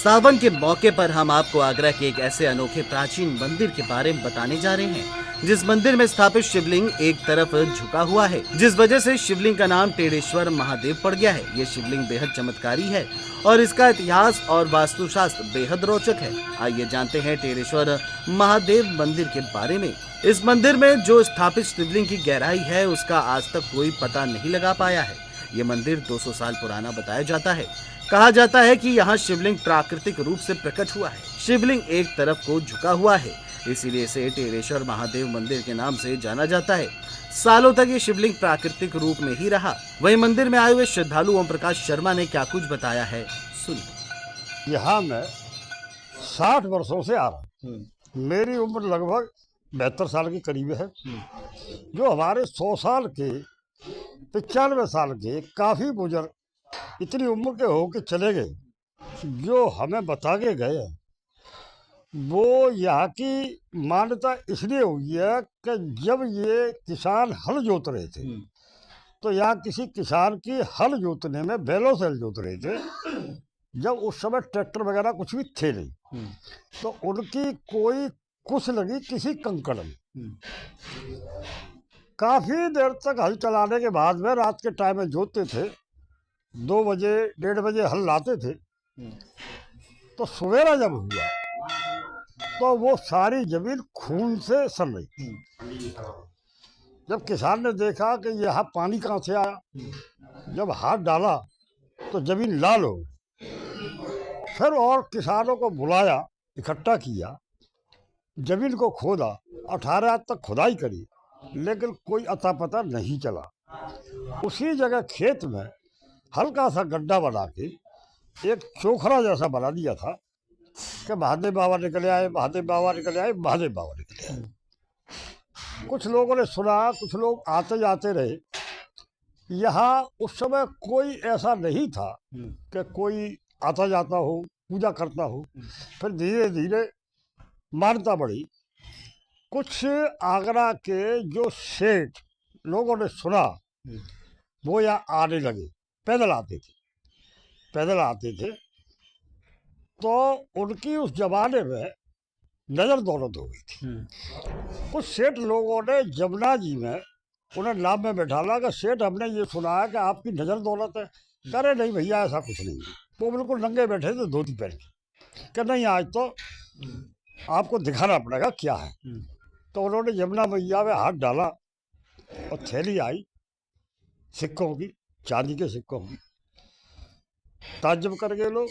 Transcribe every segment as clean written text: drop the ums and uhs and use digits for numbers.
सावन के मौके पर हम आपको आगरा के एक ऐसे अनोखे प्राचीन मंदिर के बारे में बताने जा रहे हैं जिस मंदिर में स्थापित शिवलिंग एक तरफ झुका हुआ है, जिस वजह से शिवलिंग का नाम टेढ़ेश्वर महादेव पड़ गया है। ये शिवलिंग बेहद चमत्कारी है और इसका इतिहास और वास्तुशास्त्र बेहद रोचक है। आइए जानते हैं टेढ़ेश्वर महादेव मंदिर के बारे में। इस मंदिर में जो स्थापित शिवलिंग की गहराई है उसका आज तक कोई पता नहीं लगा पाया है। ये मंदिर 200 साल पुराना बताया जाता है। कहा जाता है कि यहाँ शिवलिंग प्राकृतिक रूप से प्रकट हुआ है। शिवलिंग एक तरफ को झुका हुआ है, इसीलिए इसे टेढ़ेश्वर महादेव मंदिर के नाम से जाना जाता है। सालों तक ये शिवलिंग प्राकृतिक रूप में ही रहा। वहीं मंदिर में आए हुए श्रद्धालु ओम प्रकाश शर्मा ने क्या कुछ बताया है, सुनिए। यहाँ मैं 60 वर्षों से आ रहा हूँ। मेरी उम्र लगभग 72 साल के करीब है। जो हमारे 100 साल के 95 साल के काफ़ी बुजुर्ग इतनी उम्र के हो के चले गए, जो हमें बता के गए, वो यहाँ की मान्यता इसलिए हुई है कि जब ये किसान हल जोत रहे थे तो यहाँ किसी किसान की हल जोतने में बैलों से हल जोत रहे थे। जब उस समय ट्रैक्टर वगैरह कुछ भी थे नहीं, तो उनकी कोई कुछ लगी किसी कंकड़ में। काफ़ी देर तक हल चलाने के बाद में रात के टाइम में जोतते थे, 2 बजे 1:30 बजे हल लाते थे। तो सवेरा जब हुआ तो वो सारी जमीन खून से सन रही थी। जब किसान ने देखा कि यहाँ पानी कहाँ से आया, जब हाथ डाला तो जमीन लाल हो गई। फिर और किसानों को बुलाया, इकट्ठा किया, जमीन को खोदा, 18 आज तक खुदाई करी, लेकिन कोई अता पता नहीं चला। उसी जगह खेत में हल्का सा गड्ढा बना के एक चोखरा जैसा बना दिया था कि महादेव बाबा निकले आए, महादेव बाबा निकले आए, महादेव बाबा निकले आए। कुछ लोगों ने सुना, कुछ लोग आते जाते रहे। यहाँ उस समय कोई ऐसा नहीं था कि कोई आता जाता हो, पूजा करता हो। फिर धीरे धीरे मान्यता बढ़ी। कुछ आगरा के जो सेठ लोगों ने सुना, वो यहाँ आने लगे। पैदल आते थे तो उनकी उस जमाने में नज़र दौलत हो गई थी। कुछ सेठ लोगों ने जमुना जी में उन्हें नाम में बैठाला कि सेठ हमने ये सुना है कि आपकी नज़र दौलत है। कह रहे नहीं भैया, ऐसा कुछ नहीं है। वो बिल्कुल नंगे बैठे थे, धोती पहन के। कि नहीं, आज तो आपको दिखाना पड़ेगा क्या है। तो उन्होंने यमुना मैया में हाथ डाला और थैली आई सिक्कों की, चांदी के सिक्कों की। ताज्जुब कर गए लोग।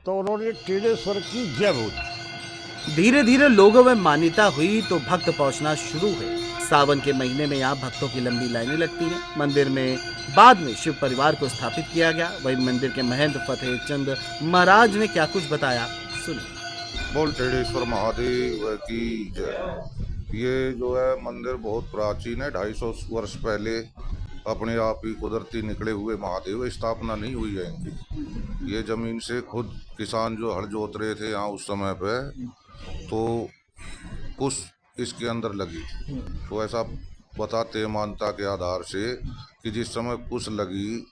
तो उन्होंने टेढ़ेश्वर की जय बोली। धीरे धीरे लोगों में मान्यता हुई तो भक्त पहुंचना शुरू हुए। सावन के महीने में यहाँ भक्तों की लंबी लाइनें लगती हैं। मंदिर में बाद में शिव परिवार को स्थापित किया गया। वही मंदिर के महंत फतेह चंद महाराज ने क्या कुछ बताया, सुनिए। बोल टेढ़ेश्वर महादेव की जय। ये जो है मंदिर बहुत प्राचीन है। 250 वर्ष पहले अपने आप ही कुदरती निकले हुए महादेव, स्थापना नहीं हुई है इनकी। ये जमीन से खुद किसान जो हल जोत रहे थे यहाँ उस समय पे, तो कुछ इसके अंदर लगी। तो ऐसा बताते मान्यता के आधार से कि जिस समय कुछ लगी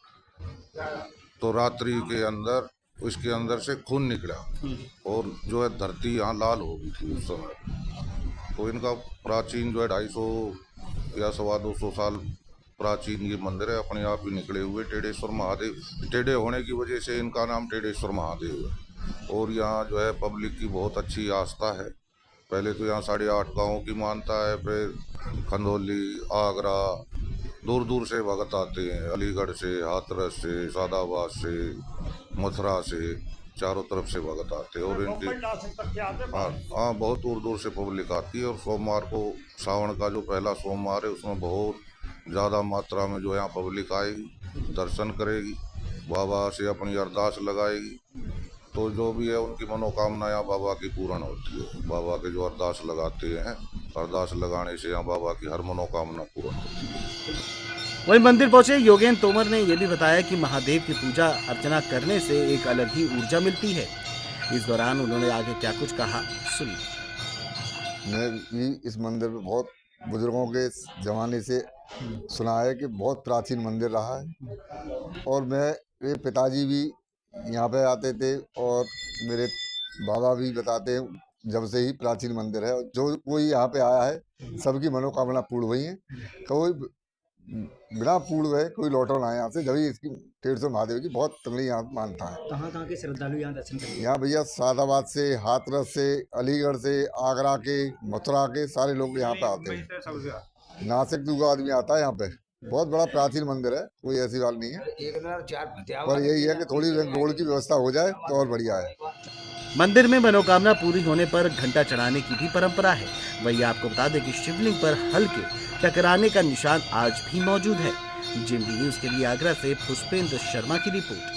तो रात्रि के अंदर उसके अंदर से खून निकला और जो है धरती यहाँ लाल हो गई थी उस समय। तो इनका प्राचीन जो है 250 या 225 साल प्राचीन ये मंदिर है। अपने आप ही निकले हुए टेढ़ेश्वर महादेव, टेढ़े होने की वजह से इनका नाम टेढ़ेश्वर महादेव है। और यहाँ जो है पब्लिक की बहुत अच्छी आस्था है। पहले तो यहाँ 8.5 गाँव की मानता है, फिर खंदौली, आगरा, दूर दूर से भगत आते हैं। अलीगढ़ से, हाथरस से, सादाबाद से, मथुरा से, चारों तरफ से भगत आते हैं। और इनके हाँ बहुत दूर दूर से पब्लिक आती है। और सोमवार को, सावन का जो पहला सोमवार है, उसमें बहुत ज़्यादा मात्रा में जो यहाँ पब्लिक आएगी, दर्शन करेगी, बाबा से अपनी अरदास लगाएगी। तो जो भी है उनकी मनोकामना यहाँ बाबा की पूर्ण होती है। बाबा के जो अरदास लगाते हैं, अरदास लगाने से यहाँ बाबा की हर मनोकामना पूर्ण होती है। वही मंदिर पहुंचे योगेंद्र तोमर ने यह भी बताया कि महादेव की पूजा अर्चना करने से एक अलग ही ऊर्जा मिलती है। इस दौरान उन्होंने आगे क्या कुछ कहा, सुनिए। मैं भी इस मंदिर में बहुत बुजुर्गों के ज़माने से सुना है कि बहुत प्राचीन मंदिर रहा है। और मेरे पिताजी भी यहाँ पे आते थे और मेरे बाबा भी बताते हैं जब से ही प्राचीन मंदिर है, जो कोई यहाँ पे आया है सबकी मनोकामना पूर्ण हुई है। कोई बिना पूर्ण हुए कोई लौटा ना यहाँ से, जब ही इसकी 150 महादेव की बहुत तगड़ी यहाँ मानता है। कहाँ के श्रद्धालु यहाँ दर्शन करते हैं? यहाँ भैया सादाबाद से, हाथरस से, अलीगढ़ से, आगरा के, मथुरा के सारे लोग यहाँ पे आते हैं। नासिक का आदमी आता है यहाँ पे। बहुत बड़ा प्राचीन मंदिर है, कोई ऐसी बात नहीं है, पर यही है कि थोड़ी रोड की व्यवस्था हो जाए तो और बढ़िया है। मंदिर में मनोकामना पूरी होने पर घंटा चढ़ाने की भी परंपरा है। वही आपको बता दें कि शिवलिंग पर हल्के टकराने का निशान आज भी मौजूद है। जिंदी न्यूज के लिए आगरा से पुष्पेंद्र शर्मा की रिपोर्ट।